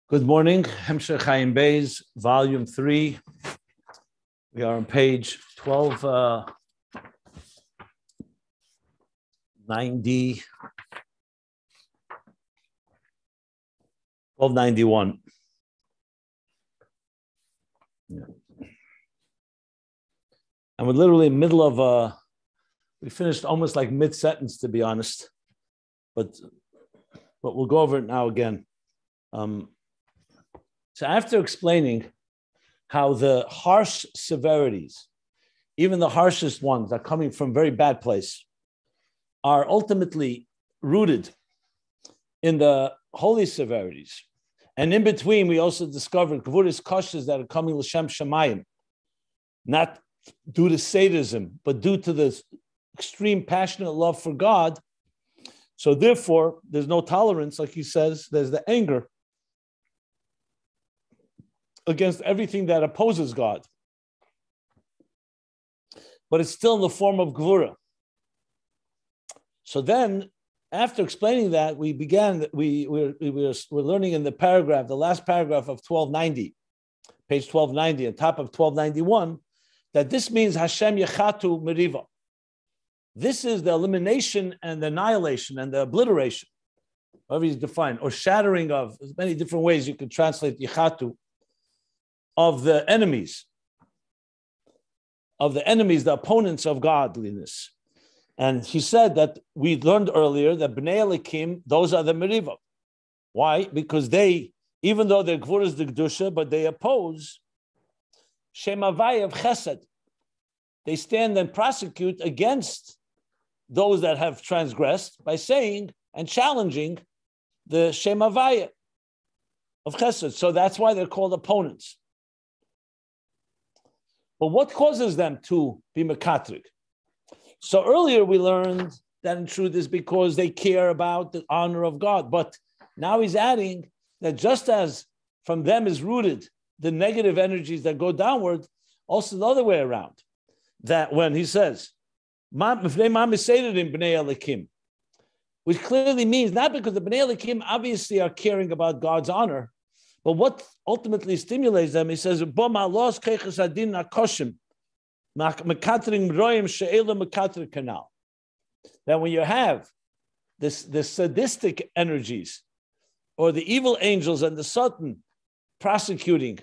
Good morning. Hemshech Ayin Beis, Volume 3. We are on page 1291. Yeah. And we're literally in the middle of we finished almost like mid-sentence, to be honest. But we'll go over it now again. So after explaining how the harsh severities, even the harshest ones that are coming from very bad place, are ultimately rooted in the holy severities. And in between, we also discovered Gevurah's kashas that are coming l'shem shamayim, not due to sadism, but due to the extreme passionate love for God. So therefore, there's no tolerance, like he says, there's the anger against everything that opposes God. But it's still in the form of Gevurah. So then, after explaining that, we're learning in the paragraph, the last paragraph of 1290, page 1290, on top of 1291, that this means Hashem Yechatu Meriva. This is the elimination and the annihilation and the obliteration, however is defined, or shattering of, there's many different ways you could translate Yechatu, of the enemies, the opponents of godliness. And he said that we learned earlier that Bnei Elikim, those are the Meriva. Why? Because they, even though their Gevurah is the Kedusha, but they oppose Shem Havaya of Chesed. They stand and prosecute against those that have transgressed by saying and challenging the Shem Havaya of Chesed. So that's why they're called opponents. But what causes them to be mekatrik? So earlier we learned that in truth is because they care about the honor of God. But now he's adding that just as from them is rooted the negative energies that go downward, also the other way around. That when he says, which clearly means not because the Bnei Elikim obviously are caring about God's honor, but what ultimately stimulates them, he says, that when you have this sadistic energies, or the evil angels and the Satan prosecuting,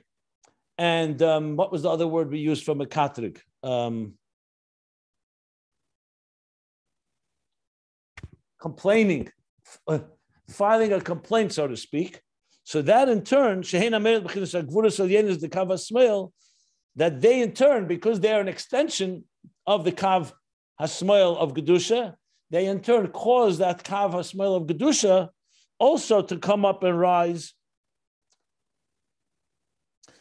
and what was the other word we used for mekatrik? Complaining, filing a complaint, so to speak. So that in turn, that they in turn, because they are an extension of the Kav HaSmoil of Gedusha, they in turn cause that Kav HaSmoil of Gedusha also to come up and rise.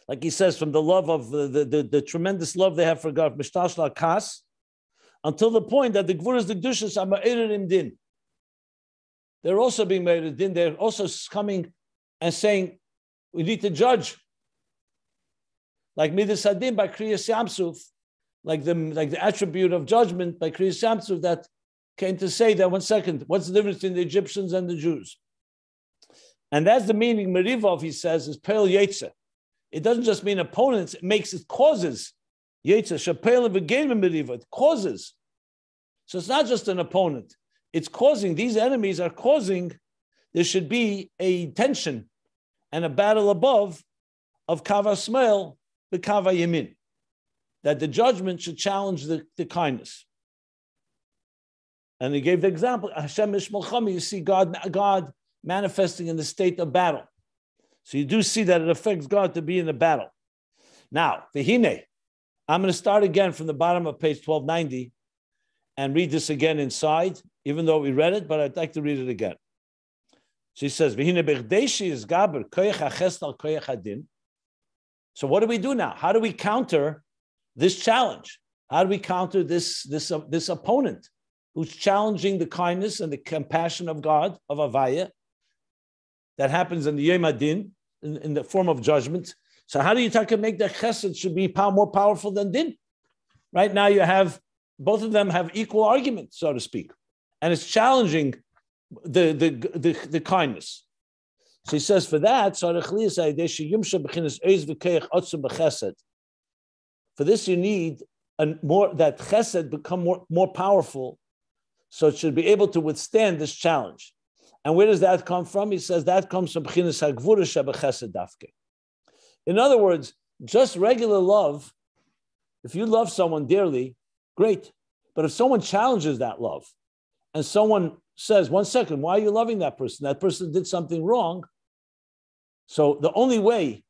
Like he says, from the love of the tremendous love they have for God, Mishtashla Kas, until the point that the Gevurah's the Kedushas are Ma'irim Din. They're also being Ma'irim Din. They're also coming and saying, we need to judge. Like Midas Hadin by Kriyas Yamsuf, like the attribute of judgment by Kriyas Yamsuf that came to say that, one second, what's the difference between the Egyptians and the Jews? And that's the meaning, Merivov, he says, is Peil Yetzer. It doesn't just mean opponents, it causes. Yetzer, Shapel and Begin Meriva, it causes. So it's not just an opponent. It's causing, these enemies are causing, there should be a tension and a battle above of Kava Smel, the Kava Yamin, that the judgment should challenge the kindness. And he gave the example, Hashem Ishmalchami, you see God manifesting in the state of battle. So you do see that it affects God to be in the battle. Now, Vihine, I'm going to start again from the bottom of page 1290 and read this again inside, even though we read it, but I'd like to read it again. So he says, Vihine Bechdeshi is Gaber, Koyach HaChesed Koyach HaDin. So what do we do now? How do we counter this challenge? How do we counter this opponent who's challenging the kindness and the compassion of God, of Havaya, that happens in the Yom Adin, in the form of judgment? So how do you make that Chesed should be more powerful than Din? Right now you have, both of them have equal argument, so to speak. And it's challenging the kindness. So he says, for that, for this you need that chesed become more powerful, so it should be able to withstand this challenge. And where does that come from? He says that comes from b'chinas hagvura shebechesed dafke. In other words, just regular love, if you love someone dearly, great. But if someone challenges that love, and someone says, 1 second, why are you loving that person? That person did something wrong. So the only way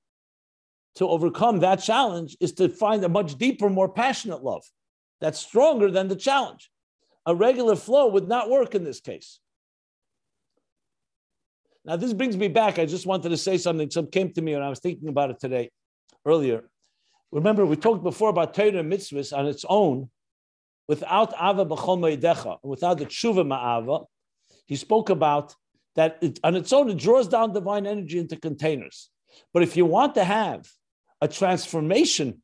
to overcome that challenge is to find a much deeper, more passionate love that's stronger than the challenge. A regular flow would not work in this case. Now, this brings me back. I just wanted to say something. Some came to me and I was thinking about it today, earlier. Remember, we talked before about Torah and mitzvahs on its own, without ava b'chol moedecha, without the tshuva ma'ava. He spoke about that on its own, it draws down divine energy into containers. But if you want to have a transformation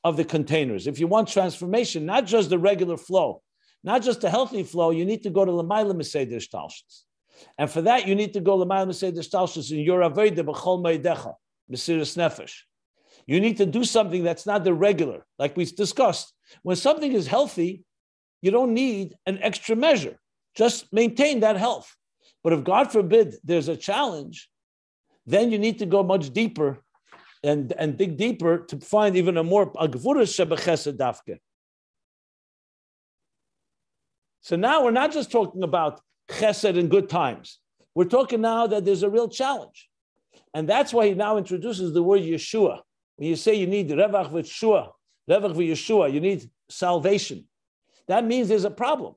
of the containers, if you want transformation, not just the regular flow, not just a healthy flow, you need to go to l'mayla meseder shtalshus. And for that, you need to go l'mayla meseder shtalshus in your avodah b'chol moedecha, mesiras nefesh. You need to do something that's not the regular, like we discussed. When something is healthy, you don't need an extra measure. Just maintain that health. But if, God forbid, there's a challenge, then you need to go much deeper and dig deeper to find even a Gevurah shebechesed dafke. So now we're not just talking about chesed in good times. We're talking now that there's a real challenge. And that's why he now introduces the word Yeshua. When you say you need revach v'yeshua, revach v'yeshua, you need salvation. That means there's a problem.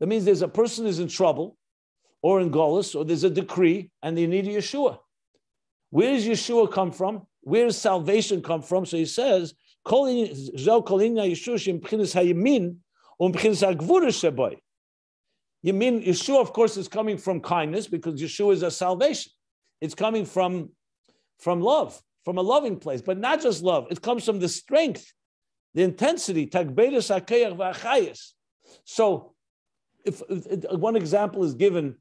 That means there's a person is in trouble or in Golus, or there's a decree and they need a Yeshua. Where does Yeshua come from? Where does salvation come from? So he says, Yeshua, of course, is coming from kindness because Yeshua is a salvation. It's coming from love, from a loving place, but not just love. It comes from the strength, the intensity. So if one example is given,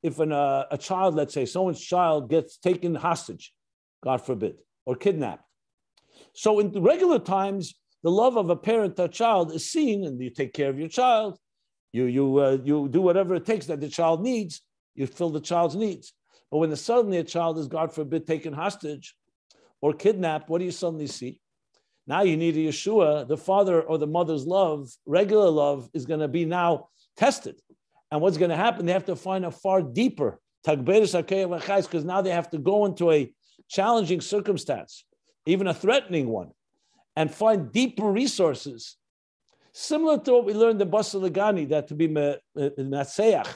if a child, let's say, someone's child gets taken hostage, God forbid, or kidnapped. So in the regular times, the love of a parent to a child is seen, and you take care of your child. You do whatever it takes that the child needs. You fill the child's needs. But when suddenly a child is, God forbid, taken hostage or kidnapped, what do you suddenly see? Now you need a Yeshua. The father or the mother's love, regular love, is going to be now tested. And what's going to happen? They have to find a far deeper, because now they have to go into a challenging circumstance, even a threatening one, and find deeper resources. Similar to what we learned in Basar Lagani, that to be Matseach,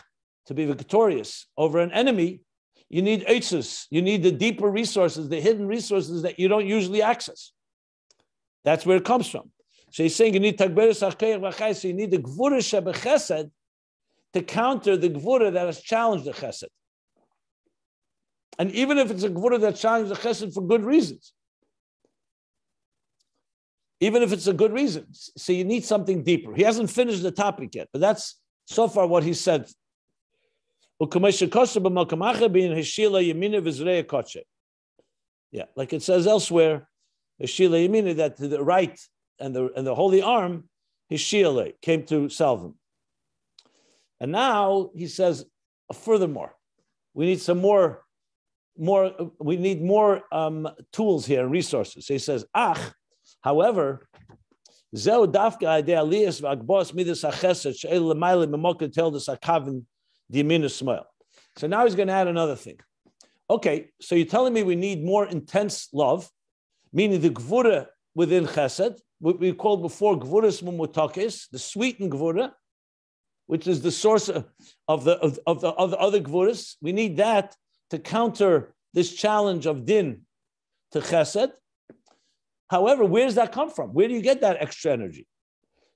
to be victorious over an enemy, you need eitzes. You need the deeper resources, the hidden resources that you don't usually access. That's where it comes from. So he's saying you need tagberes hakayach v'chai, so you need the Gevurah shebechesed to counter the Gevurah that has challenged the chesed. And even if it's a Gevurah that challenged the chesed for good reasons, even if it's a good reason, so you need something deeper. He hasn't finished the topic yet, but that's so far what he said. Yeah, like it says elsewhere, that to the right and the holy arm, his Shiur came to salve him. And now he says, furthermore, we need some more tools here and resources. So he says, however, so now he's going to add another thing. Okay, so you're telling me we need more intense love, meaning the Gevurah within Chesed, what we called before Gevurah Mumutakis, the sweetened Gevurah, which is the source of the other Gevurahs. We need that to counter this challenge of din to Chesed. However, where does that come from? Where do you get that extra energy?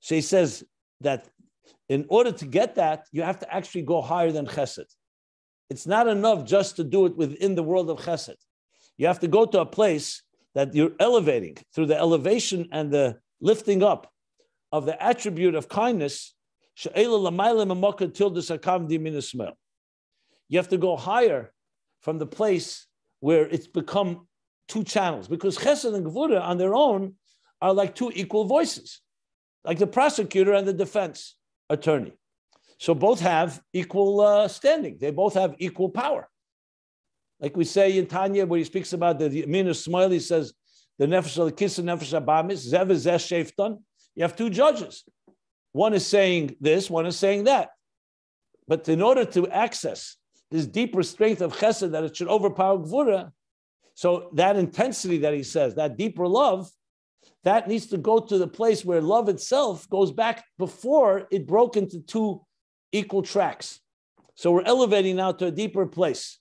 So he says that in order to get that, you have to actually go higher than Chesed. It's not enough just to do it within the world of Chesed. You have to go to a place that you're elevating through the elevation and the lifting up of the attribute of kindness. You have to go higher from the place where it's become two channels, because Chesed and Gevurah on their own are like two equal voices, like the prosecutor and the defense attorney. So both have equal standing. They both have equal power. Like we say in Tanya, where he speaks about the Yamin Ismail, he says, the Nefesh al-Kis and Nefesh Abamis, Zev is Zeh Shefton. You have two judges. One is saying this, one is saying that. But in order to access this deeper strength of Chesed, that it should overpower Gevurah, so that intensity that he says, that deeper love, that needs to go to the place where love itself goes back before it broke into two equal tracks. So we're elevating now to a deeper place.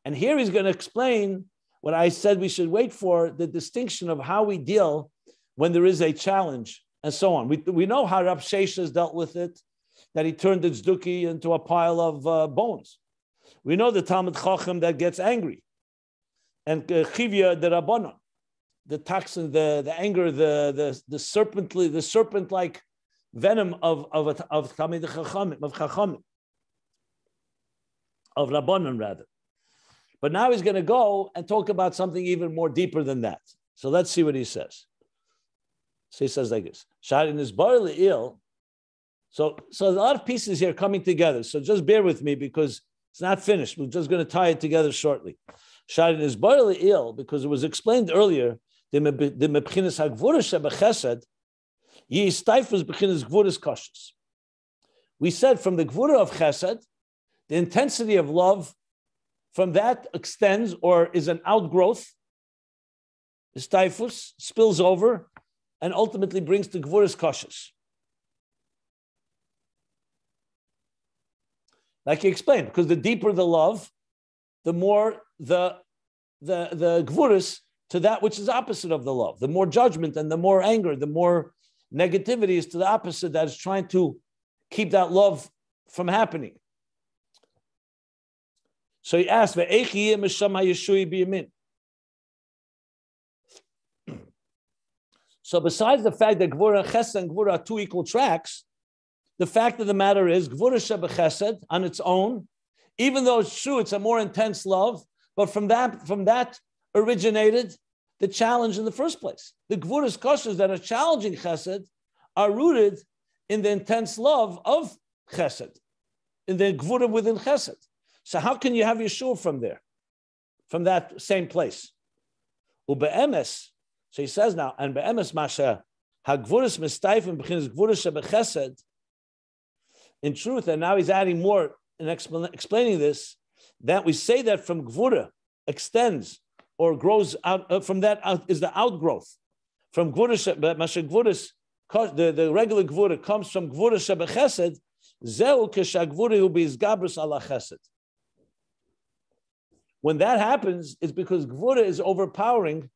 And here he's going to explain what I said we should wait for, the distinction of how we deal when there is a challenge and so on. We know how Rab Sheshes has dealt with it, that he turned the tzduki into a pile of bones. We know the Talmud Chacham that gets angry. And Chivya the Rabbanon, the toxin, the anger, the serpent-like venom of Talmid Chachamim, of Chachamim, of Rabbanon rather. But now he's going to go and talk about something even more deeper than that. So let's see what he says. So he says like this: Sharin is barely ill. So a lot of pieces here coming together. So just bear with me because it's not finished. We're just going to tie it together shortly. Sharin is barely ill because it was explained earlier. The mebchinas hagvura shebechesed, ye stifus bechinas gvuras koshes. We said from the gvura of chesed, the intensity of love from that extends or is an outgrowth. The stifus spills over and ultimately brings to gvuras koshes. Like he explained, because the deeper the love, the more the gvuras to that which is opposite of the love. The more judgment and the more anger, the more negativity is to the opposite that is trying to keep that love from happening. So he asked, so besides the fact that Gevurah, Chesed, and Gevurah are two equal tracks, the fact of the matter is, Gevurah Shebechesed on its own, even though it's true, it's a more intense love, but from that originated the challenge in the first place. The Gvuras koshes that are challenging Chesed are rooted in the intense love of Chesed, in the Gevurah within Chesed. So how can you have Yeshua from there, from that same place? Ube'emes, so he says now, and be'emes masha hagvuras mistayfim b'chinas Gvuras shebechesed. In truth, and now he's adding more in explaining this, that we say that from Gevurah extends or grows out, from that out is the outgrowth. From Gevurah, masha Gvuras, the regular Gevurah comes from Gevurah shebechesed, zeu keshagvurah hu b'izgabrus ala chesed. When that happens, it's because Gevurah is overpowering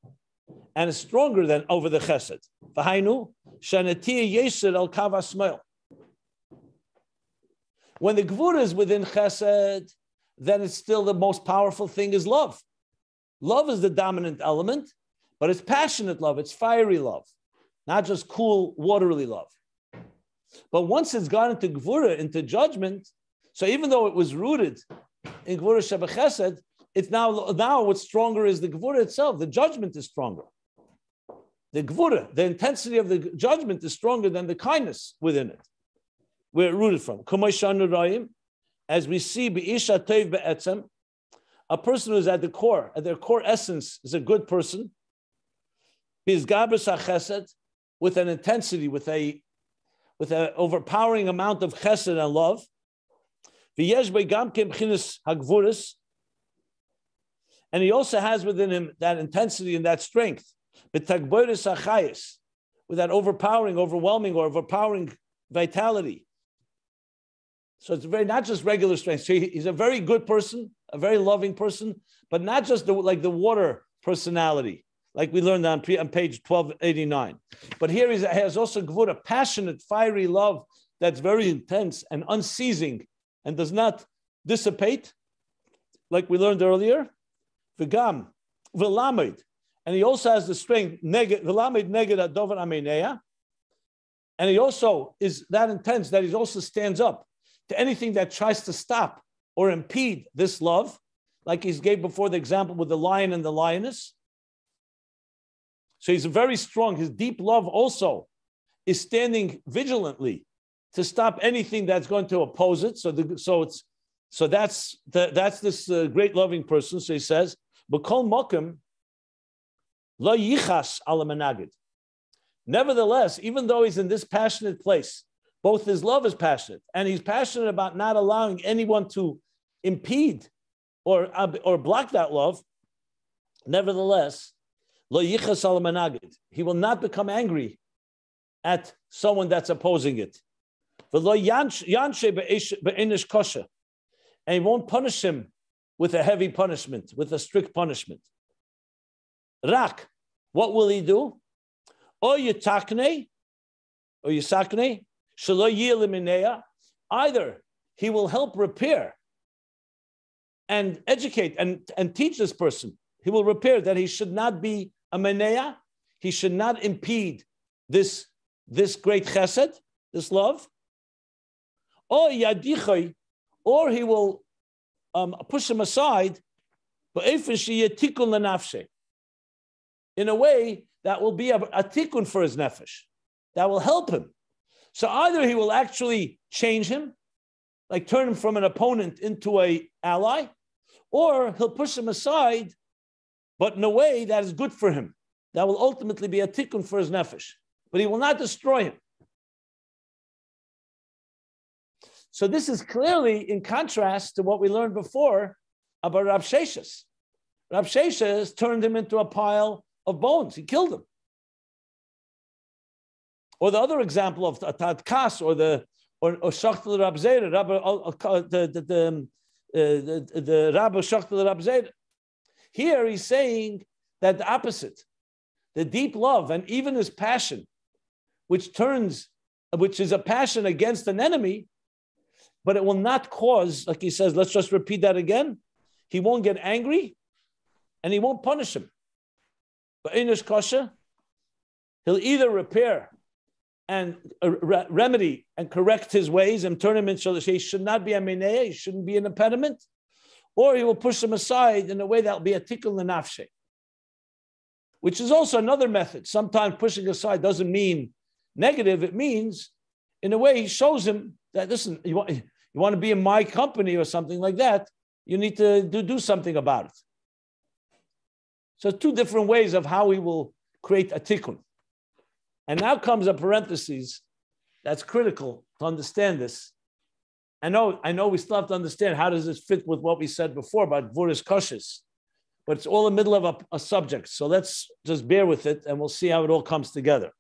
and is stronger than over the Chesed. V'hainu shanatiyah yesed al kav hasmel. When the Gevurah is within Chesed, then it's still the most powerful thing is love. Love is the dominant element, but it's passionate love, it's fiery love, not just cool, watery love. But once it's gone into Gevurah, into judgment, so even though it was rooted in Gevurah shebechesed, it's now what's stronger is the Gevurah itself. The judgment is stronger. The Gevurah, the intensity of the judgment is stronger than the kindness within it, where it rooted from. As we see, a person who is at their core essence is a good person, with an intensity, with an overpowering amount of chesed and love. And he also has within him that intensity and that strength, with that overpowering vitality. So it's not just regular strength. So he's a very good person, a very loving person, but not just like the water personality, like we learned on page 1289. But here he has also Gevurah, passionate, fiery love that's very intense and unceasing and does not dissipate, like we learned earlier. V'gam, v'lamed, and he also has the strength, v'lamed neged adover amineya, and he also is that intense that he also stands up to anything that tries to stop or impede this love. like he gave before the example with the lion and the lioness. So he's very strong. His deep love also is standing vigilantly to stop anything that's going to oppose it. So that's this great loving person. So he says, "B'kol mokem lo yichas ala menagid." Nevertheless, even though he's in this passionate place, both his love is passionate, and he's passionate about not allowing anyone to impede or block that love. Nevertheless, lo yichas ala menagid. He will not become angry at someone that's opposing it. V'lo yanshe be'enish kosher. And he won't punish him with a heavy punishment, with a strict punishment. Rak, what will he do? Or yitakne, shelo yiliminea. Either he will help repair and educate and teach this person. He will repair that he should not be a menea. He should not impede this great chesed, this love. Or yadichoy, or he will push him aside, in a way that will be a tikkun for his nefesh, that will help him. So either he will actually change him, like turn him from an opponent into an ally, or he'll push him aside, but in a way that is good for him, that will ultimately be a tikkun for his nefesh. But he will not destroy him. So this is clearly in contrast to what we learned before about Rav Sheshes. Rav Sheshes turned him into a pile of bones. He killed him. Or the other example of Tadkas or Shachtel Rab Zera, the Rabbi Shachtel Rab Zera. Here he's saying that the opposite, the deep love and even his passion, which is a passion against an enemy, but it will not cause, like he says, let's just repeat that again. He won't get angry and he won't punish him. But Einish Kosher, he'll either repair and remedy and correct his ways and turn him into, he should not be a menea, he shouldn't be an impediment, or he will push him aside in a way that will be a tikkun l'nafshe, which is also another method. Sometimes pushing aside doesn't mean negative, it means, in a way, he shows him that, listen, you want to be in my company or something like that, you need to do something about it. So two different ways of how we will create a tikkun. And now comes a parenthesis that's critical to understand this. I know we still have to understand how does this fit with what we said before about Gevurah's koshes, but it's all in the middle of a subject. So let's just bear with it and we'll see how it all comes together.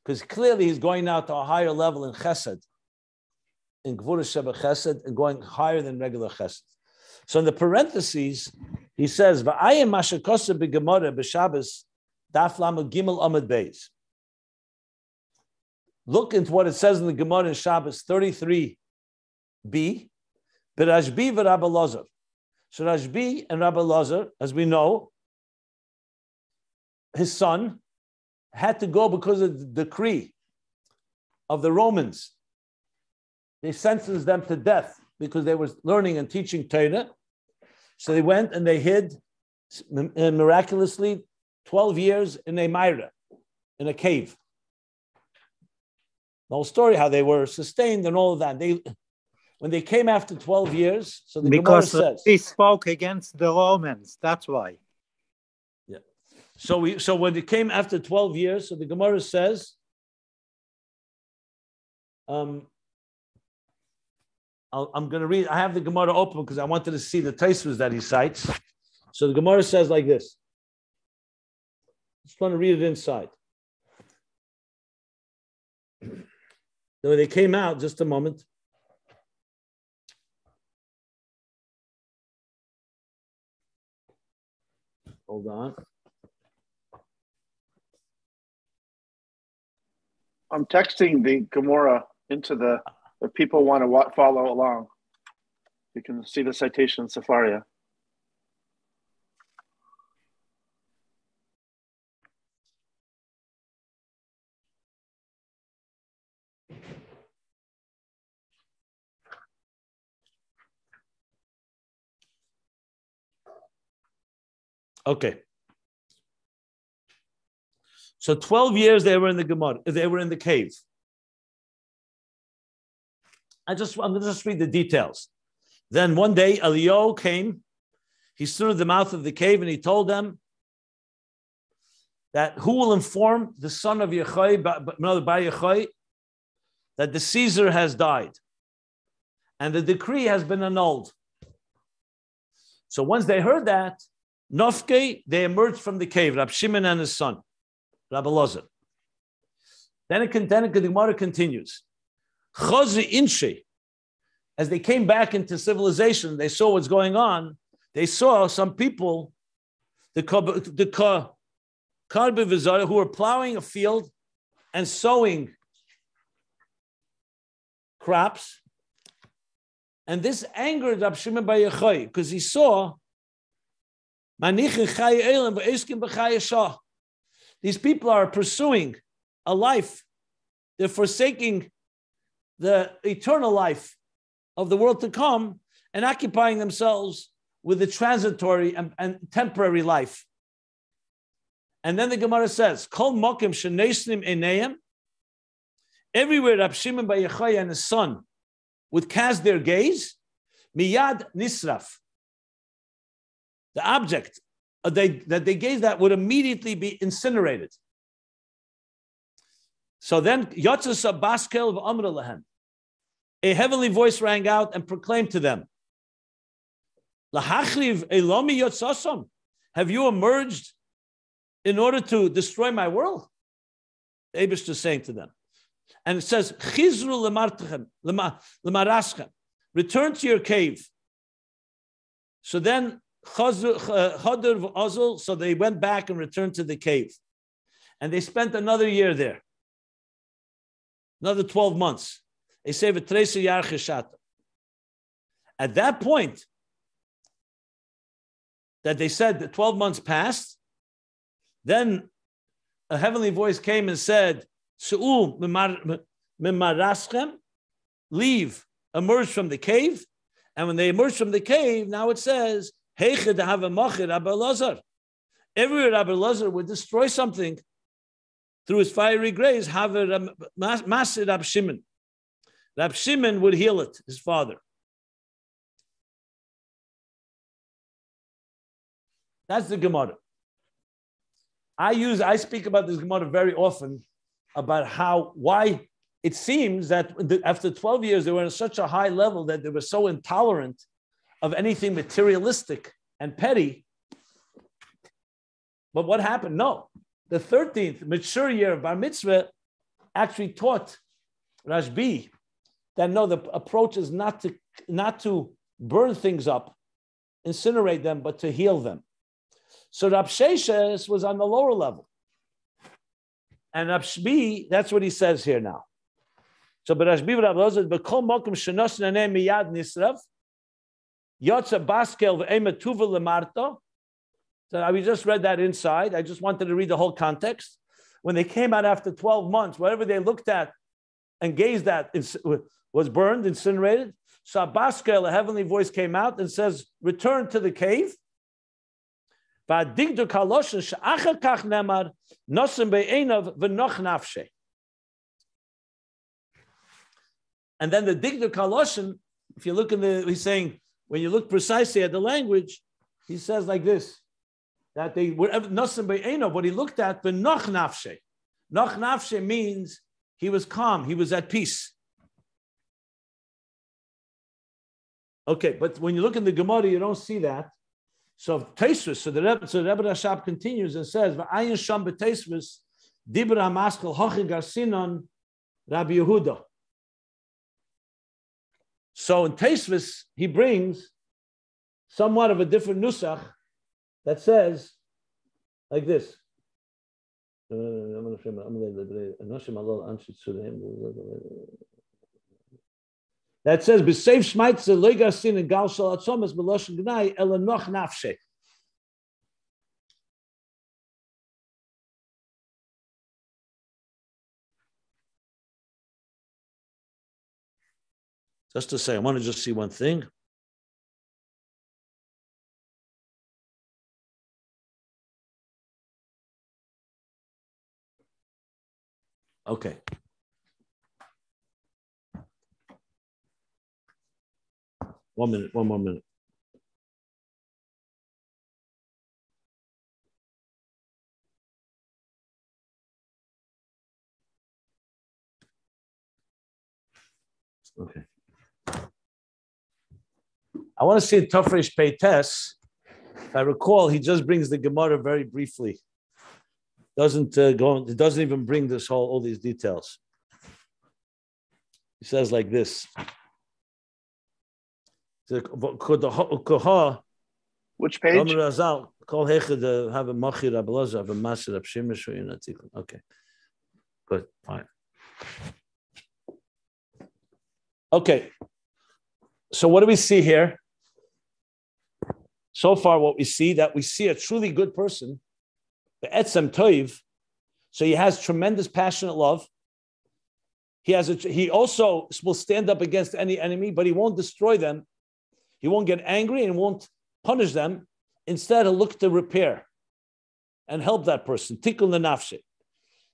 Because clearly he's going now to a higher level in Chesed, in Gevurah Sheba Chesed, and going higher than regular Chesed. So in the parentheses, he says, "V'ayim mashakosa b'Gemara b'Shabbos daf lamed gimel amud beis." Look into what it says in the Gemara in Shabbos 33b, b'Rashbi v'Rabbi Lazar. So Rashbi and Rabbi Lazar, as we know, his son had to go because of the decree of the Romans. They sentenced them to death because they were learning and teaching Torah. So they went and they hid miraculously 12 years in a Myra, in a cave. The whole story, how they were sustained and all of that. When they came after 12 years, so the Gemara says... He spoke against the Romans, that's why. Yeah. So when it came after 12 years, so the Gemara says... I'm going to read. I have the Gemara open because I wanted to see the Tosfos that he cites. So the Gemara says like this. Just want to read it inside. When they came out, just a moment. Hold on. I'm texting the Gevurah into the... If people want to follow along, you can see the citation in Sefaria. Okay. So 12 years they were in the Gemara. They were in the cave. I'm going to just read the details. Then one day Eliyahu came. He stood at the mouth of the cave and he told them that who will inform the son of Yechai, Bar Yechai, that the Caesar has died and the decree has been annulled. So once they heard that, Nofke, they emerged from the cave, Rab Shimon and his son, Rabbi Lozer. Then the Gemara continues. Chazi Inshe, as they came back into civilization, they saw what's going on. They saw some people, the Karbi Vizara, who were plowing a field and sowing crops. And this angered Rab Shimon Bar Yochai because he saw these people are pursuing a life. They're forsaking the eternal life of the world to come and occupying themselves with the transitory and temporary life. And then the Gemara says, Kol mokim shenesnim einayim, everywhere Rab Shimon Bar Yochai and his son would cast their gaze, miyad nisraf. The object that they gazed at would immediately be incinerated. So then, Yotzasa Baskel v'amra lehem, a heavenly voice rang out and proclaimed to them, Lahachriv elomi yotzasam, have you emerged in order to destroy my world? The Eibush is saying to them. And it says, Chizru lemaraschem, return to your cave. So then, Chadur v'azul, so they went back and returned to the cave. And they spent another year there. Another 12 months. They say, V'treisa yar cheshata. At that point, that they said that 12 months passed, then a heavenly voice came and said, Su'u mimaraschem, leave, emerge from the cave. And when they emerged from the cave, now it says, Heiche de have machir Rabbi Elazar. Everywhere Rabbi Elazar would destroy something through his fiery grace, have masir Rab Shimon. Rab Shimon would heal it, his father. That's the Gemara. I speak about this Gemara very often about why it seems that after 12 years, they were at such a high level that they were so intolerant of anything materialistic and petty. But what happened? No. The 13th mature year of Bar Mitzvah actually taught Rashbi that no, the approach is not to burn things up, incinerate them, but to heal them. So Rab Sheshes was on the lower level. And Rashbi, that's what he says here now. So, but Rashbi Rab Elazar, B'kol mokum shenos naneh miyad nisrav, yotza baskel v'ema tuva lemarto. So we just read that inside. I just wanted to read the whole context. When they came out after 12 months, whatever they looked at and gazed at was burned, incinerated. So baskel, a heavenly voice came out and says, return to the cave. And then the Digdur Kaloshin, if you look he's saying, when you look precisely at the language, he says like this, that they were Nosim Be'enov, what he looked at, but Noch Nafshe. Noch Nafshe means he was calm, he was at peace. Okay, but when you look in the Gemara, you don't see that. So Teisvus, so the Rebbe Rashab continues and says, "V'ayin sham b'Teisvus dibra maskel hochi garsinon Rabbi Yehuda." So in Teisvus, he brings somewhat of a different nusach that says like this. That says, "B'seif shmaitze loigasin and gal shal atzomas b'loshen gnai ela noch nafshe." Just to say, I want to just see one thing. Okay. One more minute. Okay. I want to see Tafresh Peites. If I recall, he just brings the Gemara very briefly. Doesn't it doesn't even bring all these details. He says like this. Which page? Okay. Good. Fine. Okay. So what do we see here? So far, what we see a truly good person, the etzem toiv. So he has tremendous passionate love. He also will stand up against any enemy, but he won't destroy them. He won't get angry and won't punish them. Instead, he'll look to repair and help that person. Tikkun lenafshe.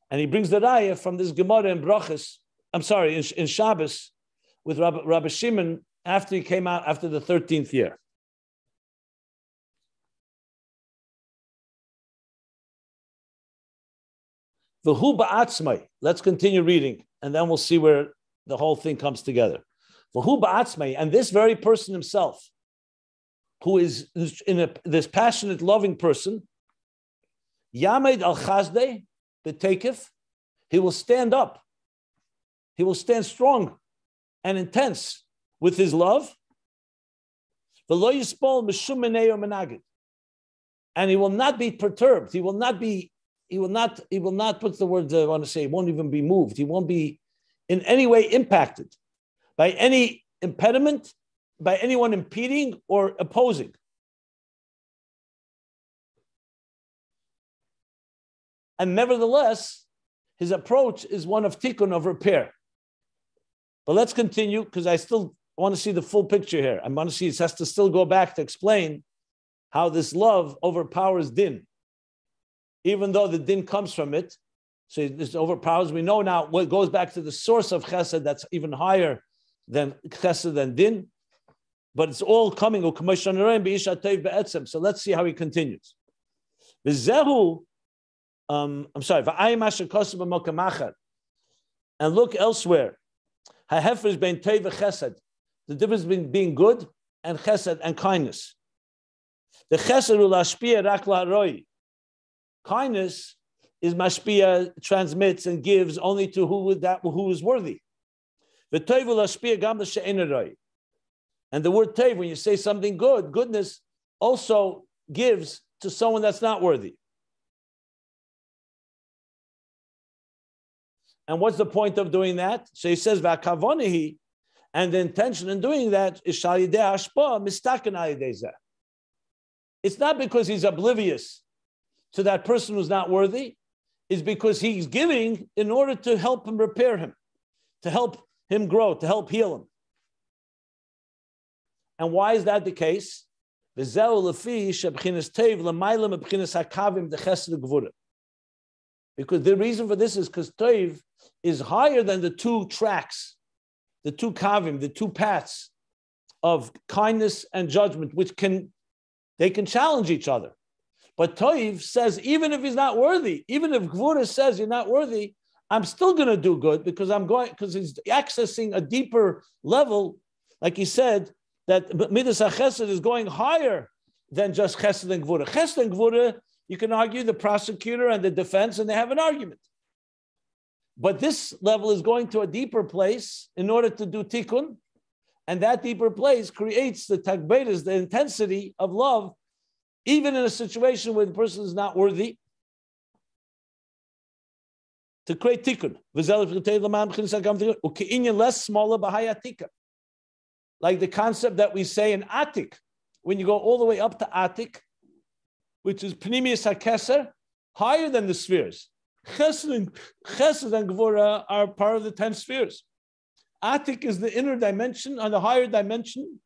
And he brings the raya from this Gemara in Brachos. I'm sorry, in Shabbos with Rabbi Shimon after he came out after the 13th year. V'hu ba'atzmai. Let's continue reading, and then we'll see where the whole thing comes together. V'hu ba'atzmai, and this very person himself, who is this passionate, loving person, Yamed al Chazdei b'tekef, he will stand up. He will stand strong and intense with his love. V'lo yispol mishum minei or menagid, and he will not be perturbed. He will not, what's the word I want to say? He won't even be moved. He won't be in any way impacted by any impediment, by anyone impeding or opposing. And nevertheless, his approach is one of tikkun, of repair. But let's continue, because I still want to see the full picture here. I want to see, it has to still go back to explain how this love overpowers din. Even though the din comes from it, so this overpowers. We know now what goes back to the source of chesed that's even higher than chesed and din, but it's all coming. So let's see how he continues. I'm sorry. And look elsewhere. The difference between being good and chesed and kindness. The chesed will ashpia rak la'roi. Kindness is mashpia, transmits and gives only to who is worthy. And the word tev, when you say something good, goodness also gives to someone that's not worthy. And what's the point of doing that? So he says, "V'akavonihi," and the intention in doing that is shal yidei hashpa mistaken al yidei zeh. It's not because he's oblivious to that person who's not worthy, is because he's giving in order to help him repair him, to help him grow, to help heal him. And why is that the case? Because the reason for this is because Toiv is higher than the two tracks, the two kavim, the two paths of kindness and judgment, which can challenge each other. But Toiv says, even if he's not worthy, even if Gevurah says you're not worthy, I'm still going to do good because he's accessing a deeper level. Like he said, that Midas HaChesed is going higher than just Chesed and Gevurah. Chesed and Gevurah, you can argue the prosecutor and the defense, and they have an argument. But this level is going to a deeper place in order to do tikkun, and that deeper place creates the takbedas, the intensity of love, even in a situation where the person is not worthy, to create tikkun. Less smaller Atik. Like the concept that we say in Atik, when you go all the way up to Atik, which is Pnimius HaKeser, higher than the spheres. Chesed and Gevurah are part of the 10 spheres. Atik is the inner dimension, on the higher dimension,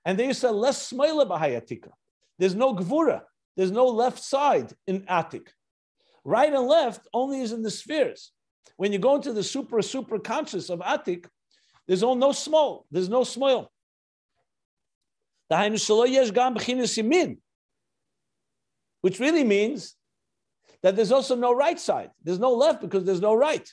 and they say less smaller Atika. There's no Gevurah. There's no left side in Atik. Right and left only is in the spheres. When you go into the super conscious of Atik, there's no small. There's no small. Which really means that there's also no right side. There's no left because there's no right.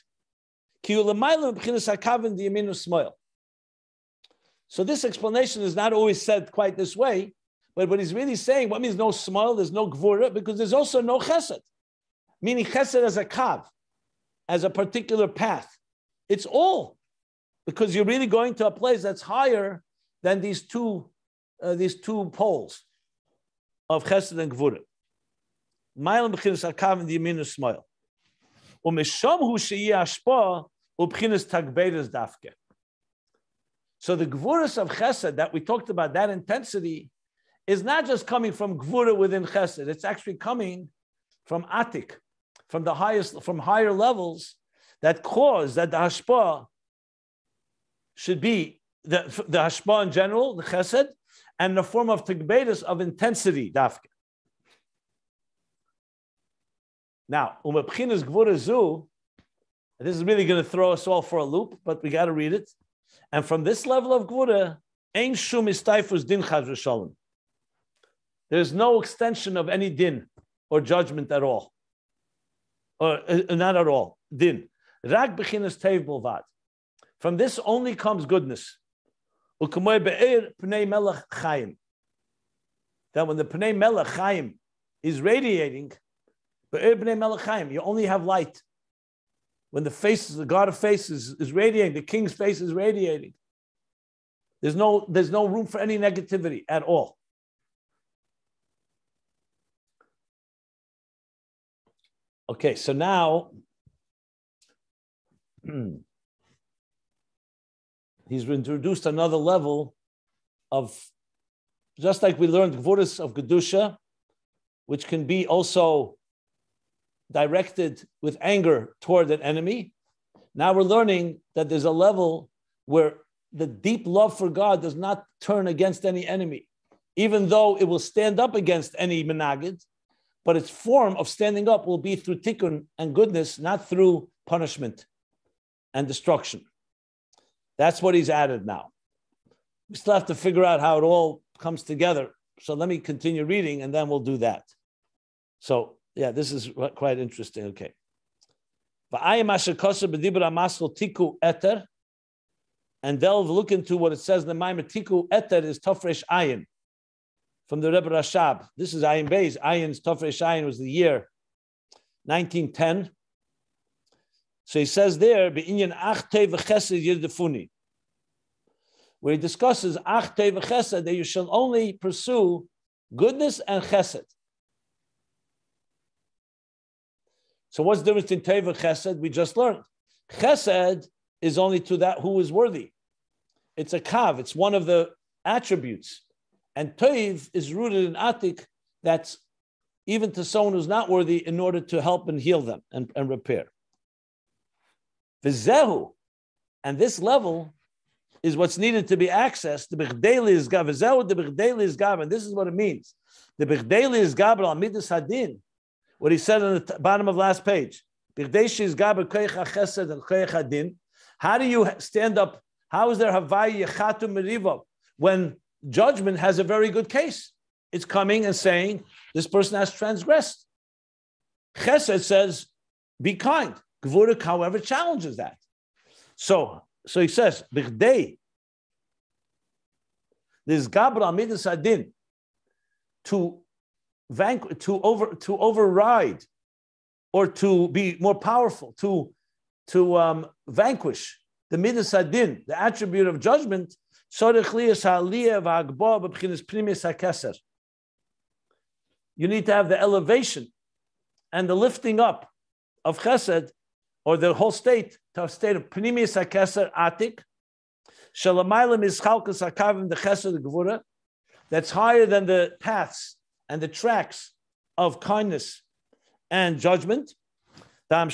So this explanation is not always said quite this way, but what he's really saying, what means no smile, there's no Gevurah, because there's also no Chesed. Meaning Chesed as a kav, as a particular path. It's all because you're really going to a place that's higher than these two poles of Chesed and Gevurah. Ma'alim b'chinas hakav and the yamin smile. Umesham hu sheyi hashpa ub'chinas tagberes dafke. So the Gevurahs of Chesed that we talked about, that intensity, is not just coming from Gevurah within Chesed. It's actually coming from Atik, from higher levels that cause that the hashpa should be the hashpa in general, the Chesed, and the form of tagberes of intensity dafke. Now, umabchinas Gevurah zu, this is really going to throw us all for a loop, but we got to read it. And from this level of Gevurah, ein shum istaifus din chas v'shalom. There's no extension of any din or judgment at all, or not at all. Din rak b'chinas teiv bolvad. From this only comes goodness. U'kamoy be'er pnei melech chayim. That when the pnei melech chayim is radiating, you only have light. When the God of faces is radiating, the king's face is radiating. There's no room for any negativity at all. Okay, so now he's introduced another level of, just like we learned Gevurahs of Kedusha, which can be also directed with anger toward an enemy. Now we're learning that there's a level where the deep love for God does not turn against any enemy, even though it will stand up against any menagid, but its form of standing up will be through tikkun and goodness, not through punishment and destruction. That's what he's added now. We still have to figure out how it all comes together. So let me continue reading and then we'll do that. So yeah, this is quite interesting. Okay. And delve, look into what it says in the Maimon. Tiku eter is Tofresh Ayin from the Rebbe Rashab. This is Ayin Beis. Ayin's Tofresh Ayin was the year 1910. So he says there, Be'inyan achtei v'chesed yirdefuni, where he discusses achtei v'chesed, that you shall only pursue goodness and chesed. So what's the difference between Teiv and Chesed? We just learned. Chesed is only to that who is worthy. It's a kav. It's one of the attributes. And Teiv is rooted in Atik. That's even to someone who's not worthy in order to help and heal them and repair. V'zehu, and this level is what's needed to be accessed. The b'chdei is gav. V'zehu the b'chdei is gav, and this is what it means. The b'chdei is gav al midas hadin. What he said on the bottom of last page. How do you stand up? How is there Havai Yechatu Merivav when judgment has a very good case? It's coming and saying this person has transgressed. Chesed says, be kind. Gevurah, however, challenges that. So he says, B'chdei, there's Gabra Midas Adin to override or to be more powerful, to vanquish the midas hadin, the attribute of judgment. You need to have the elevation and the lifting up of chesed, or the whole state, to a state of pnimius hakeser atik, shalamaylam is chalkas hakavim the chesed gevurah, that's higher than the paths and the tracks of kindness and judgment. The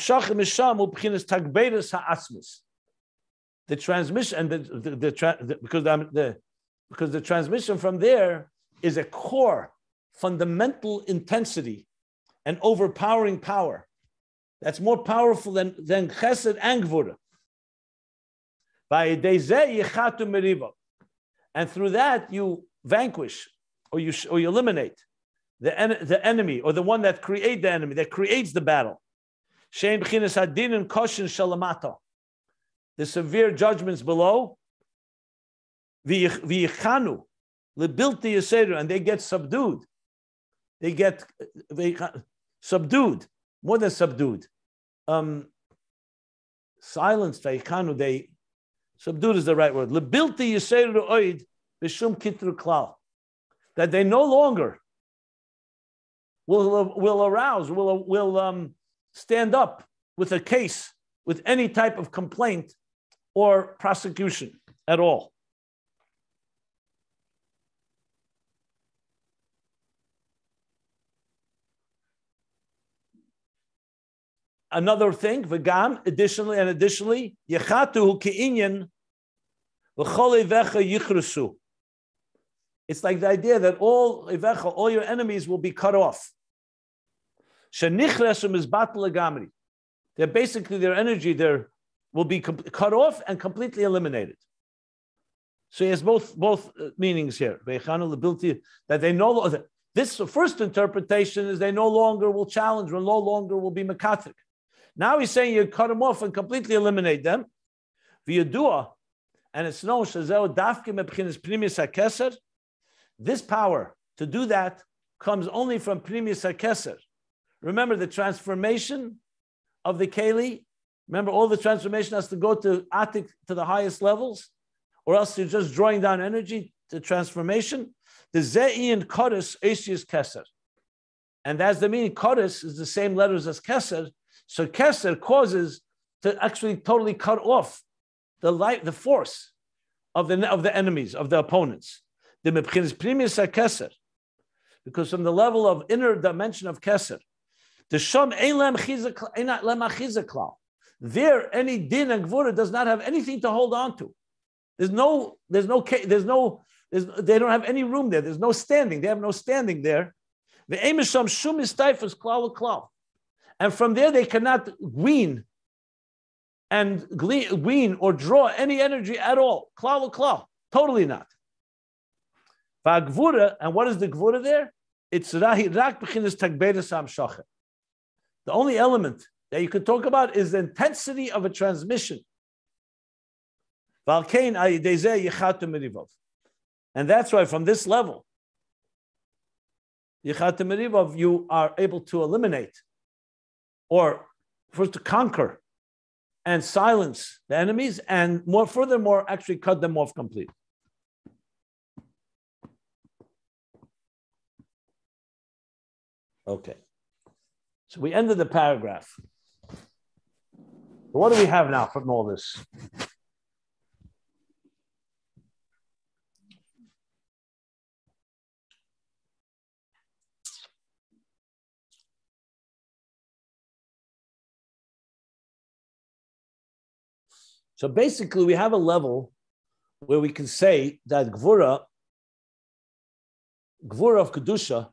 transmission, and because the transmission from there is a core, fundamental intensity and overpowering power That's more powerful than Chesed and Gevurah. And through that you vanquish or you eliminate the enemy, or the one that creates the enemy, that creates the battle. The severe judgments below, and they get subdued. They get subdued, more than subdued. Silenced, they subdued is the right word. That they no longer will arouse, will stand up with a case, with any type of complaint or prosecution at all. Another thing, v'gam, additionally, yechatu ke'inyan v'chol eivecha yichrusu. It's like the idea that all your enemies will be cut off. Shenichresum is batal legamri. They're basically, their energy will be cut off and completely eliminated. So he has both meanings here. That they no longer. This first interpretation is they no longer will challenge, or no longer will be mekatik. Now he's saying you cut them off and completely eliminate them. V'yadua, and it's known shazeo dafke mebchinas primis hakeser. This power to do that comes only from primis hakeser. Remember the transformation of the keli. Remember, all the transformation has to go to Atik, to the highest levels, or else you're just drawing down energy to transformation. The Ze'i and Kodesh is Keser. And that's the meaning. Kodesh is the same letters as Keser. So Keser causes to actually totally cut off the force of the enemies, of the opponents. The Mebchinis Primis Keser. Because from the level of inner dimension of Keser, the Shom Eilem Chizaklau. There, any din and gvura does not have anything to hold on to. They don't have any room there. There's no standing. They have no standing there. The Amisham Shum is typhus klal. And from there they cannot glean or draw any energy at all. Klal. Totally not. Gvura, and what is the gvura there? It's rak b'chinas tagbedas hamshacha. The only element that you could talk about is the intensity of a transmission. And that's why from this level, you are able to eliminate, or first to conquer and silence the enemies, and furthermore, actually cut them off completely. Okay. So we ended the paragraph. What do we have now from all this? So basically, we have a level where we can say that Gevurah of Kedusha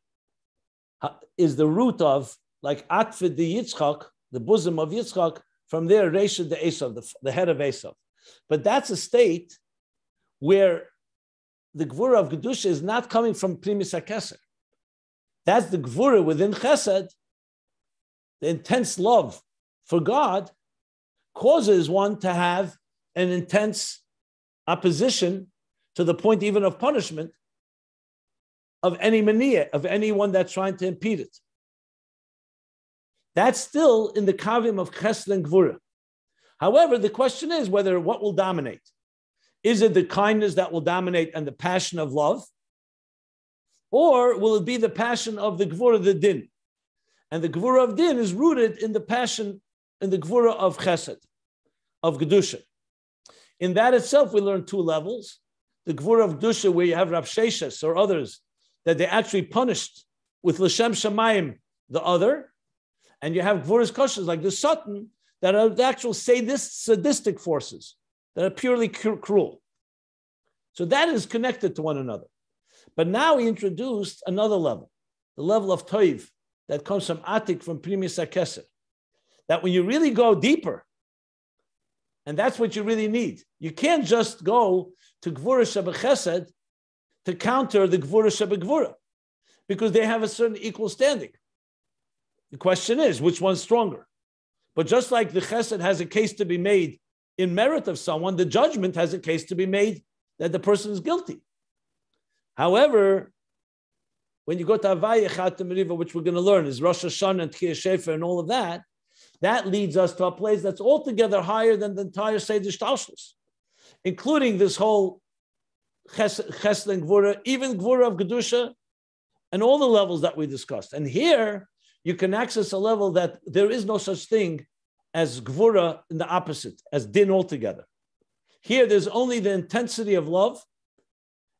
is the root of, like Atfid the Yitzchak, the bosom of Yitzchak, from there, Resha the Esav, the head of Esav. But that's a state where the Gevurah of Kedusha is not coming from Primis HaKeser. That's the Gevurah within Chesed. The intense love for God causes one to have an intense opposition to the point even of punishment of any maniya, of anyone that's trying to impede it. That's still in the kavim of Chesed and Gevurah. However, the question is what will dominate. Is it the kindness that will dominate and the passion of love? Or will it be the passion of the Gevurah, the din? And the Gevurah of din is rooted in the passion, in the Gevurah of Chesed, of Kedusha. In that itself, we learn two levels. The Gevurah of Kedusha, where you have Rav Sheshes or others, that they actually punished with L'Shem Shamayim the other. And you have Gevurah's Koshas, like the Satan, that are the actual sadistic forces, that are purely cruel. So that is connected to one another. But now he introduced another level, the level of Toiv, that comes from Atik, from Primis HaKeser. that when you really go deeper, and that's what you really need, you can't just go to Gevurah Shebechesed to counter the Gevurah Shebegvurah, because they have a certain equal standing. The question is, which one's stronger? But just like the Chesed has a case to be made in merit of someone, the judgment has a case to be made that the person is guilty. However, when you go to Havaya Chatem Riva, which we're going to learn is Rosh Hashanah and Tchiyah Shefer and all of that, that leads us to a place that's altogether higher than the entire Seder Shtalshlus, including this whole Chesed and Gevurah, even Gevurah of Gedusha, and all the levels that we discussed. And here, you can access a level that there is no such thing as Gevurah in the opposite, as din altogether. Here, there's only the intensity of love,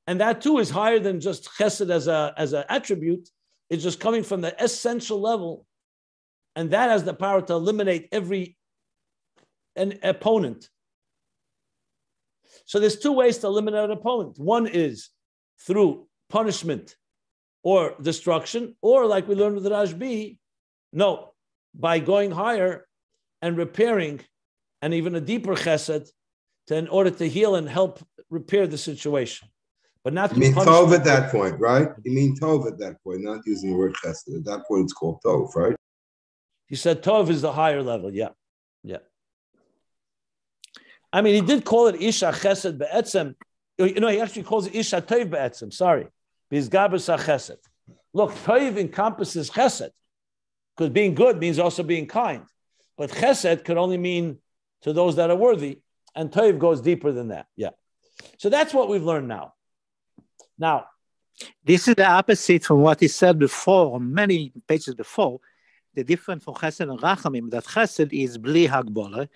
and that too is higher than just Chesed as an attribute. It's just coming from the essential level, and that has the power to eliminate an opponent. So there's two ways to eliminate an opponent. One is through punishment or destruction, or like we learned with the Rashbi, no, by going higher and repairing, and even a deeper chesed, in order to heal and help repair the situation. But not you mean tov at that point, right? You mean tov at that point, not using the word chesed. At that point, it's called tov, right? He said tov is the higher level, yeah. I mean, he did call it isha chesed be'etzem. You know, he actually calls it isha tov be'etzem, sorry. Because Gabasa chesed. Look, toiv encompasses chesed, because being good means also being kind. But chesed could only mean to those that are worthy, and toiv goes deeper than that. Yeah. So that's what we've learned now. Now, this is the opposite from what he said before, many pages before. The difference from chesed and rachamim, that chesed is bli hagbola,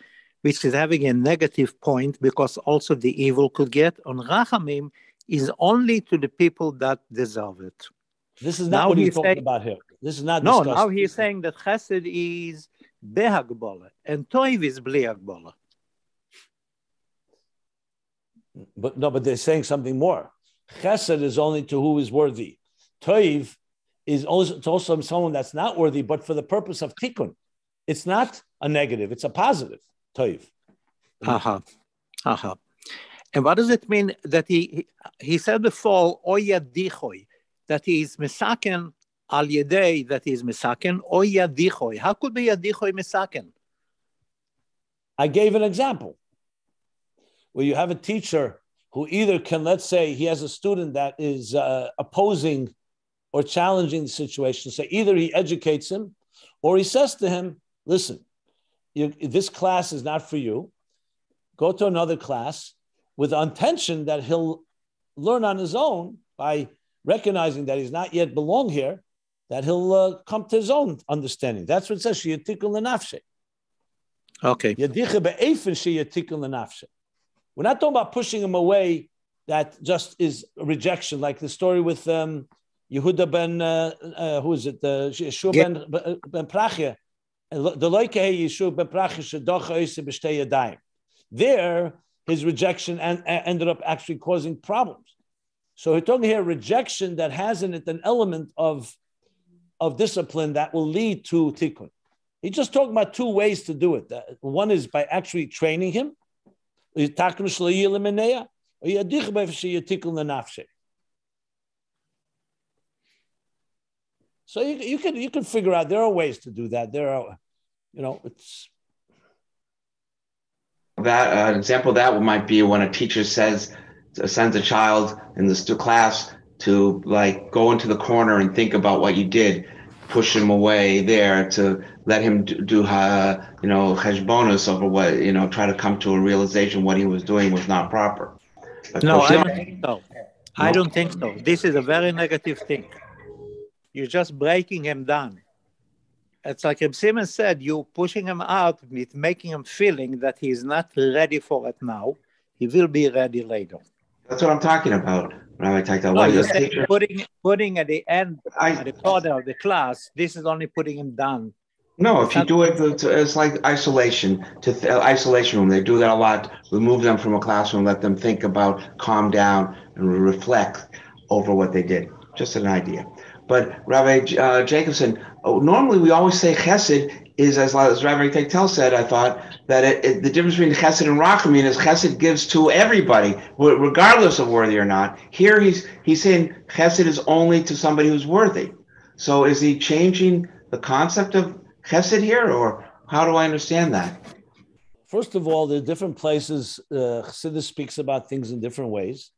which is having a negative point because also the evil could get. On rachamim is only to the people that deserve it. This is not what he's talking about here. This is not discussed. No, now he's saying that chesed is behagbola and toiv is bli hagbola. But they're saying something more. Chesed is only to who is worthy. Toiv is also someone that's not worthy, but for the purpose of tikkun. It's not a negative, it's a positive. Toiv. And what does it mean that he said before, oya dichoy, that he is mesaken al yedei, that he is mesaken, oya dichoy. How could be yadichoy mesaken? I gave an example where you have a teacher who either can, let's say, he has a student that is opposing or challenging the situation. So either he educates him or he says to him, listen, this class is not for you. Go to another class, with the intention that he'll learn on his own by recognizing that he's not yet belong here, that he'll come to his own understanding. That's what it says, sheyatikun lenafshe. Okay. Yadicha be'efen sheyatikun lenafshe. We're not talking about pushing him away. That just is a rejection, like the story with Yehuda ben, who is it? Shiur ben Prachia. There, his rejection ended up actually causing problems. So we're talking here rejection that has in it an element of discipline that will lead to tikkun. He's just talking about two ways to do it. One is by actually training him. So you can figure out there are ways to do that. There are, it's that an example of that might be when a teacher sends a child in this class to like go into the corner and think about what you did, push him away there to let him do cheshbonos over what, try to come to a realization what he was doing was not proper. No, I don't think so. I don't think so. This is a very negative thing. You're just breaking him down. It's like Reb Simon said, you're pushing him out, making him feeling that he's not ready for it now. He will be ready later. That's what I'm talking about. You're saying putting at the end, at the corner of the class, this is only putting him down. No, if you do it, it's like isolation, isolation room. They do that a lot. Remove them from a classroom, let them think about, calm down, and reflect over what they did. Just an idea. But Rabbi Jacobson, normally we always say chesed is, as Rabbi Teitel said, I thought, that the difference between Chesed and Rachamim is Chesed gives to everybody, regardless of worthy or not. Here he's saying Chesed is only to somebody who's worthy. So is he changing the concept of Chesed here, or how do I understand that? First of all, there are different places Chassidus speaks about things in different ways.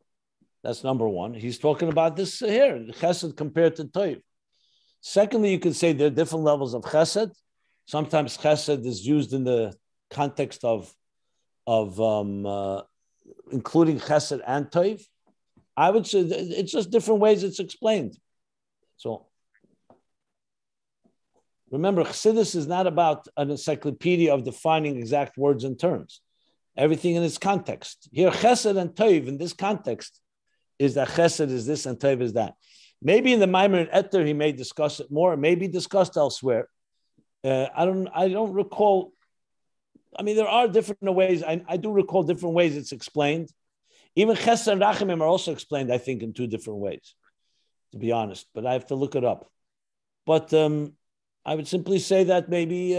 That's number one. He's talking about this here, Chesed compared to Toiv. Secondly, you could say there are different levels of Chesed. Sometimes Chesed is used in the context of including Chesed and Toiv. I would say it's just different ways it's explained. So remember, Chassidus is not about an encyclopedia of defining exact words and terms. Everything in its context. Here, Chesed and Toiv in this context is that Chesed is this and Toiv is that. Maybe in the Maimer and Ether he may discuss it more. It may be discussed elsewhere. I don't recall. I mean, there are different ways. I do recall different ways it's explained. Even Chesed and Rachamim are also explained, I think, in two different ways, to be honest. But I have to look it up. But I would simply say that maybe,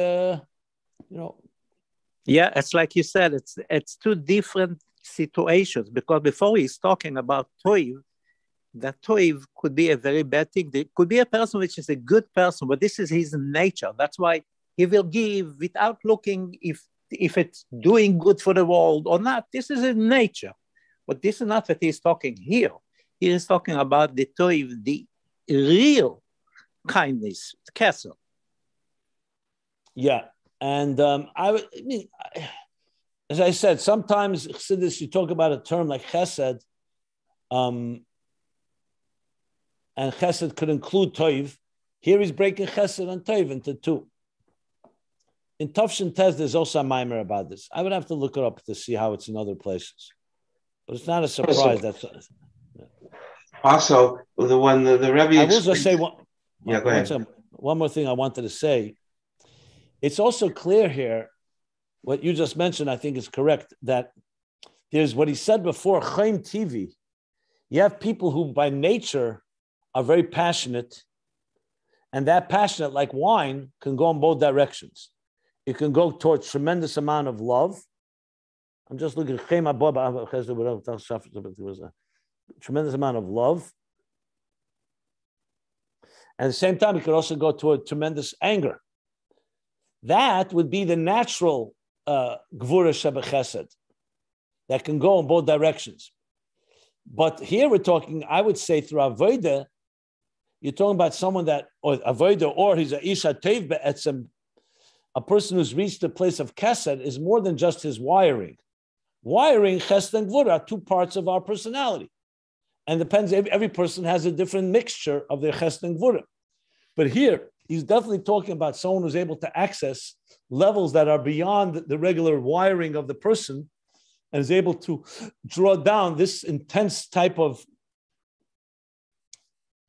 Yeah, it's like you said, it's two different situations, because before he's talking about Toiv, that Toiv could be a very bad thing. There could be a person which is a good person, but this is his nature. That's why he will give without looking if it's doing good for the world or not. This is his nature. But this is not what he's talking here. He is talking about the Toiv, the real kindness, Chesed. Yeah. And as I said, sometimes Chassidus, you talk about a term like Chesed, and Chesed could include Toiv. Here he's breaking Chesed and Toiv into two. In Tafshin Tez, there's also a Maimer about this. I would have to look it up to see how it's in other places. But it's not a surprise. Also, when the Rebbe... I will just say one more thing I wanted to say. It's also clear here, what you just mentioned, I think is correct, that there's what he said before, Chaim TV. You have people who by nature are very passionate, and that passionate, like wine, can go in both directions. It can go towards tremendous amount of love. I'm just looking at tremendous amount of love. And at the same time, it could also go toward tremendous anger. That would be the natural Gevurah Sheba Chesed that can go in both directions. But here we're talking, I would say, through Avodah, you're talking about someone that, or Avodah, or he's a Isha Tev Be'etzem, a person who's reached the place of Chesed is more than just his wiring. Wiring, Chesed and Gevurah are two parts of our personality. And depends, every person has a different mixture of their Chesed and Gevurah. But here, he's definitely talking about someone who's able to access levels that are beyond the regular wiring of the person and is able to draw down this intense type of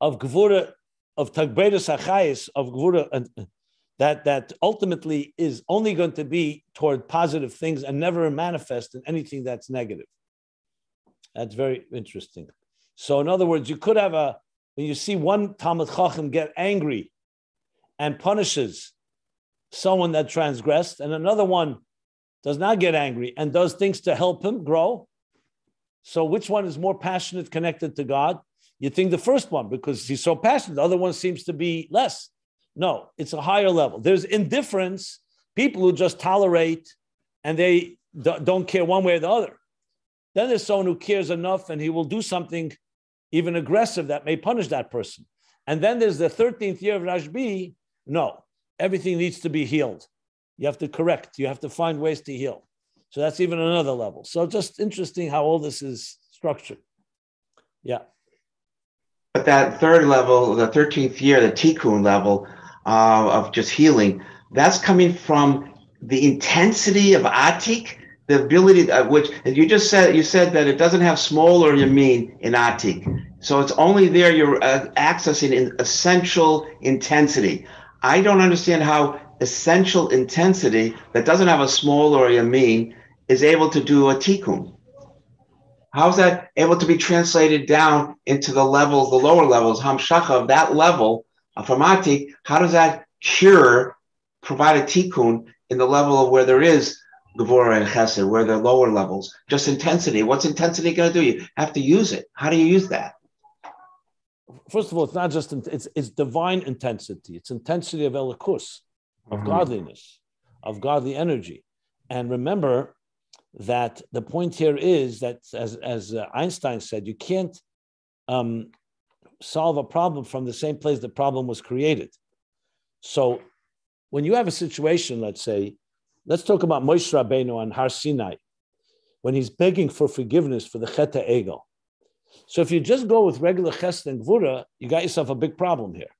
Gevurah, of Tagbeirus HaChayis, of Gevurah, and that ultimately is only going to be toward positive things and never manifest in anything that's negative. That's very interesting. So in other words, you could have when you see one Talmid Chacham get angry and punishes someone that transgressed, and another one does not get angry and does things to help him grow. So which one is more passionate, connected to God? You think the first one, because he's so passionate. The other one seems to be less. No, it's a higher level. There's indifference, people who just tolerate and they don't care one way or the other. Then there's someone who cares enough and he will do something even aggressive that may punish that person. And then there's the 13th year of Rashbi. No, everything needs to be healed. You have to correct. You have to find ways to heal. So that's even another level. So just interesting how all this is structured. Yeah. But that third level, the 13th year, the tikkun level of just healing, that's coming from the intensity of Atik, the ability, which you said that it doesn't have small or yamin in Atik. So it's only there you're accessing in essential intensity. I don't understand how essential intensity that doesn't have a small or a yamin is able to do a tikkun. How is that able to be translated down into the levels, the lower levels, hamshacha of that level from Atik? How does that cure provide a tikkun in the level of where there is Gevurah and Chesed, where they're lower levels. Just intensity. What's intensity going to do? You have to use it. How do you use that? First of all, it's not just, it's divine intensity. It's intensity of elikus, of godliness, of godly energy. And remember that the point here is that, as Einstein said, you can't solve a problem from the same place the problem was created. So when you have a situation, let's talk about Moshe Rabbeinu on Har Sinai, when he's begging for forgiveness for the Chet HaEgel. So if you just go with regular Chesed and Gevurah, you got yourself a big problem here.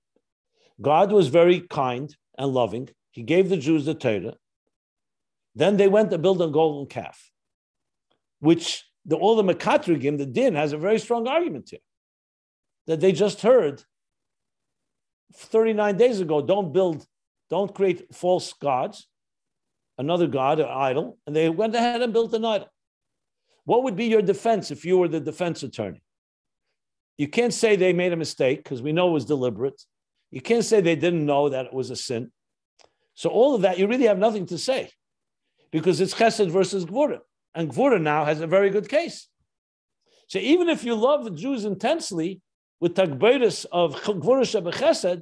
God was very kind and loving. He gave the Jews the Torah. Then they went to build a golden calf, which all the Mekatrigim, the Din, has a very strong argument here, that they just heard 39 days ago, don't create false gods, another god, an idol, and they went ahead and built an idol. What would be your defense if you were the defense attorney? You can't say they made a mistake because we know it was deliberate. You can't say they didn't know that it was a sin. So all of that, you really have nothing to say because it's Chesed versus Gevurah. And Gevurah now has a very good case. So even if you love the Jews intensely with Tagbeirus of Gevurah Sheba Chesed,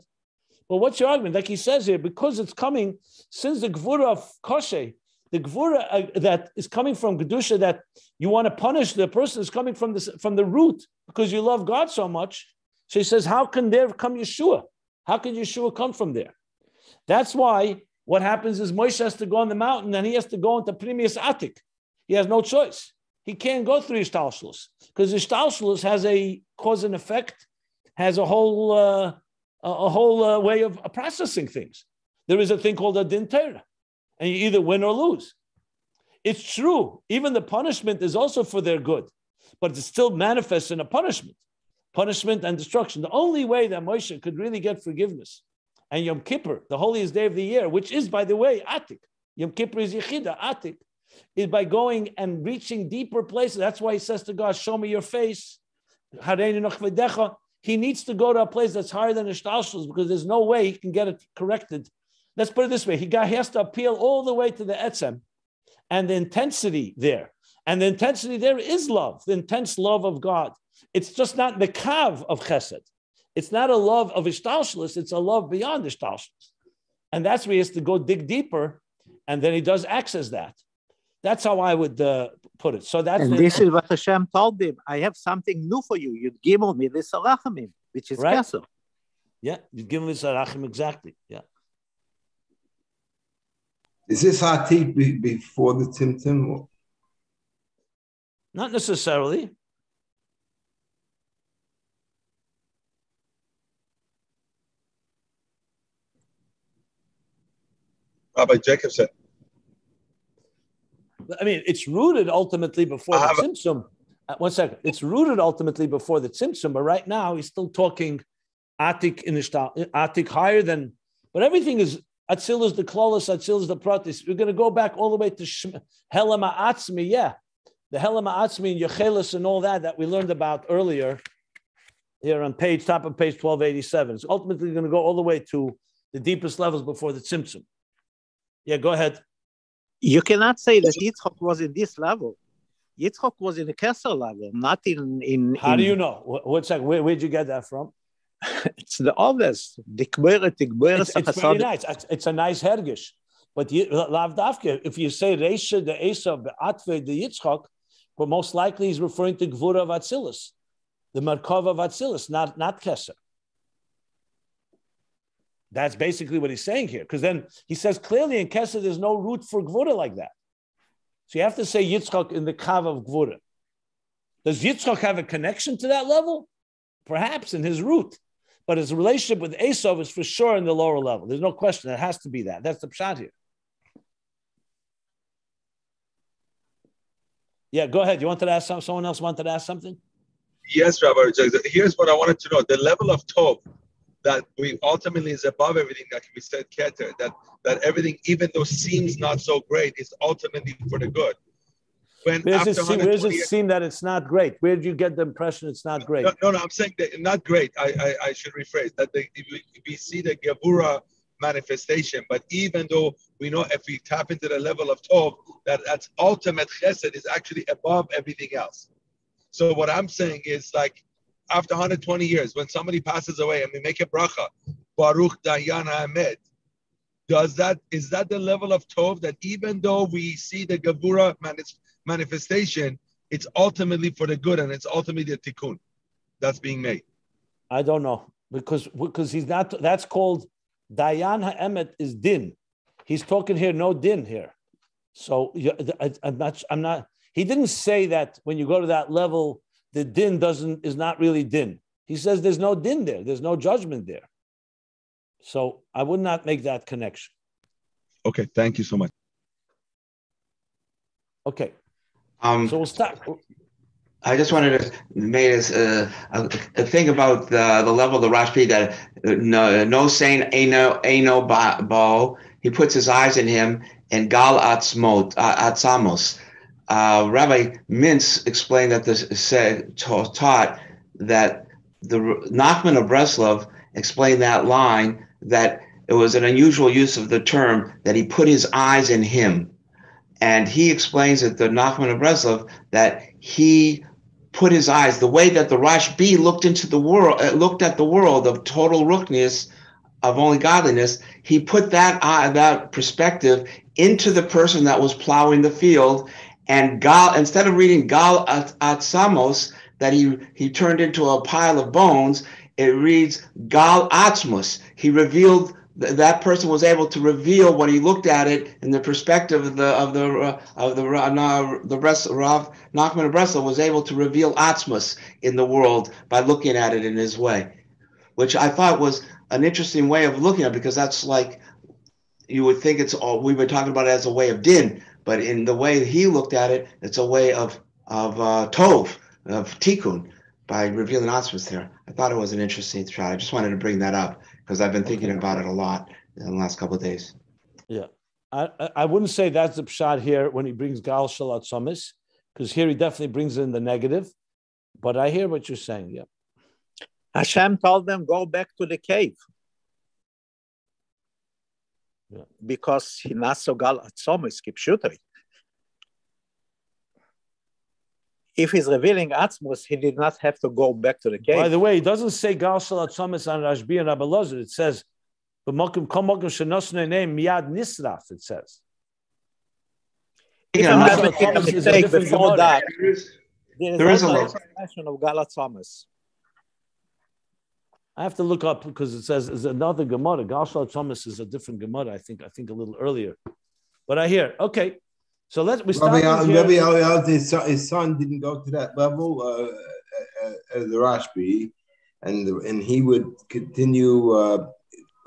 but what's your argument? Like he says here, because it's coming, since the Gevurah of Koshe, the Gevurah that is coming from Kedusha, that you want to punish the person, is coming from the root because you love God so much. So he says, how can there come Yeshua? How can Yeshua come from there? That's why what happens is Moshe has to go on the mountain and he has to go into Primius Atik. He has no choice. He can't go through Ishtalshlus because Ishtalshlus has a cause and effect, has a whole way of processing things. There is a thing called a din Torah, and you either win or lose. It's true. Even the punishment is also for their good, but it still manifests in a punishment and destruction. The only way that Moshe could really get forgiveness, and Yom Kippur, the holiest day of the year, which is, by the way, Atik. Yom Kippur is Yechida, Atik, is by going and reaching deeper places. That's why he says to God, show me your face. He needs to go to a place that's higher than Ishtalshlus because there's no way he can get it corrected. Let's put it this way. He has to appeal all the way to the Etzem and the intensity there. And the intensity there is love, the intense love of God. It's just not the kav of Chesed. It's not a love of Ishtalshlus. It's a love beyond Ishtalshlus. And that's where he has to go dig deeper. And then he does access that. That's how I would put it. So that's this is what Hashem told him. I have something new for you. You'd give me this arachamim, which is right. Kesser. Yeah, you'd give him this arachim exactly. Yeah. Is this Atik before the Tzimtzum? Not necessarily. Rabbi Jacobson. I mean, it's rooted ultimately before the Tzimtzum. One second. It's rooted ultimately before the Tzimtzum, but right now he's still talking Atik Atik higher than, but everything is Atzilus the Klolos, Atzilus the Pratis. We're going to go back all the way to Helam Ha'atzmi, yeah. The Helam Ha'atzmi and Yechelis and all that we learned about earlier here on top of page 1287. It's ultimately going to go all the way to the deepest levels before the Tzimtzum. Yeah, go ahead. You cannot say that Yitzchok was in this level. Yitzchok was in the Kesser level, not in. How do you know? One second. Where'd you get that from? It's the obvious. It's very nice. It's a nice hergish. But Lav Dafke, if you say Reisha, the Esa, the Atve, the Yitzchok, but most likely he's referring to Gevurah of Atzilus, the Merkava of Atzilus, not Kesser. That's basically what he's saying here. Because then he says clearly in Chesed there's no root for Gevurah like that. So you have to say Yitzchak in the Kav of Gevurah. Does Yitzchak have a connection to that level? Perhaps in his root. But his relationship with Esav is for sure in the lower level. There's no question. It has to be that. That's the pshat here. Yeah, go ahead. You wanted to ask something? Someone else wanted to ask something? Yes, Rabbi. Here's what I wanted to know. The level of Tov that we ultimately is above everything that can be said Keter, that everything, even though seems not so great, is ultimately for the good. Where does it seem that it's not great? Where did you get the impression it's not great? No, I'm saying that not great. I should rephrase that. If we see the Gevurah manifestation. But even though we know if we tap into the level of Tov, that's ultimate Chesed is actually above everything else. So what I'm saying is like after 120 years, when somebody passes away and we make a bracha, Baruch Dayan Hamed, is that the level of Tov that even though we see the Gevurah manifestation, it's ultimately for the good and it's ultimately the tikkun that's being made? I don't know because he's not. That's called Dayan Ha'emet is din. He's talking here no din here. So I'm not. He didn't say that when you go to that level, the din is not really din. He says there's no din there. There's no judgment there. So I would not make that connection. Okay, thank you so much. Okay. So we'll start. I just wanted to make a thing about the level of the Rashbi that no saying Eino Bo. He puts his eyes in him and Gal Atzamos. Rabbi Mintz explained that taught that the Nachman of Breslov explained that line that it was an unusual use of the term that he put his eyes in him. And he explains that the Nachman of Breslov that he put his eyes, the way that the Rashbi looked at the world of total ruchnius, of only godliness, he put that perspective into the person that was plowing the field, and Gal, instead of reading Gal Atzamos, that he turned into a pile of bones, it reads Gal Atzmus. He revealed that person was able to reveal when he looked at it in the perspective of the Rav Nachman of Breslov was able to reveal Atzmus in the world by looking at it in his way, which I thought was an interesting way of looking at it, because that's like you would think it's all we were talking about it as a way of din, but in the way he looked at it, it's a way of tov, of tikkun, by revealing Atzmus there. I thought it was an interesting try. I just wanted to bring that up because I've been thinking about it a lot in the last couple of days. Yeah, I wouldn't say that's the pshat here when he brings Gal Shel Atzomis, because here he definitely brings in the negative. But I hear what you're saying. Yeah. Hashem told them, go back to the cave. Yeah. Because he naso Gal Atzomis kipshutri. If he's revealing Atzmus, he did not have to go back to the cave. By the way, he doesn't say Gal Shel Atzomis on Rashbi and Rabbi Lozer. It says, "B'mokim kol mokim shenosnei name miyad nisraf." It says. If I'm not making a mistake before that, there is also a mention of Gal Atzomis. I have to look up because it says there's another Gemara. Gal Shel Atzomis is a different Gemara. I think a little earlier, but I hear okay. So we start. Rabbi, his son didn't go to that level as the Rashbi, and he would continue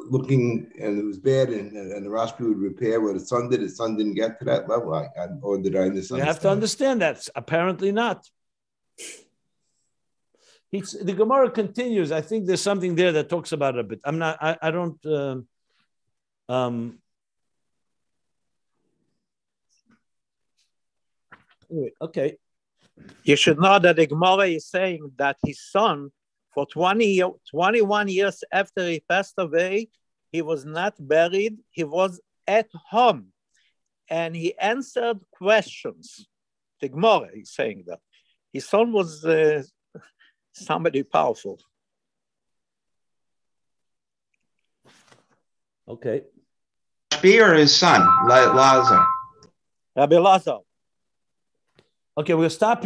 looking, and it was bad, and the Rashbi would repair what his son did. His son didn't get to that level, or did I misunderstand? You have to understand that. Apparently not. The Gemara continues. I think there's something there that talks about it a bit. I'm not. I don't. Okay. You should know that the Gemara is saying that his son, for 21 years after he passed away, he was not buried. He was at home, and he answered questions. The Gemara is saying that his son was somebody powerful. Okay. Rashbi or his son, Lazar? Rabbi Lazar. Okay, we'll stop here.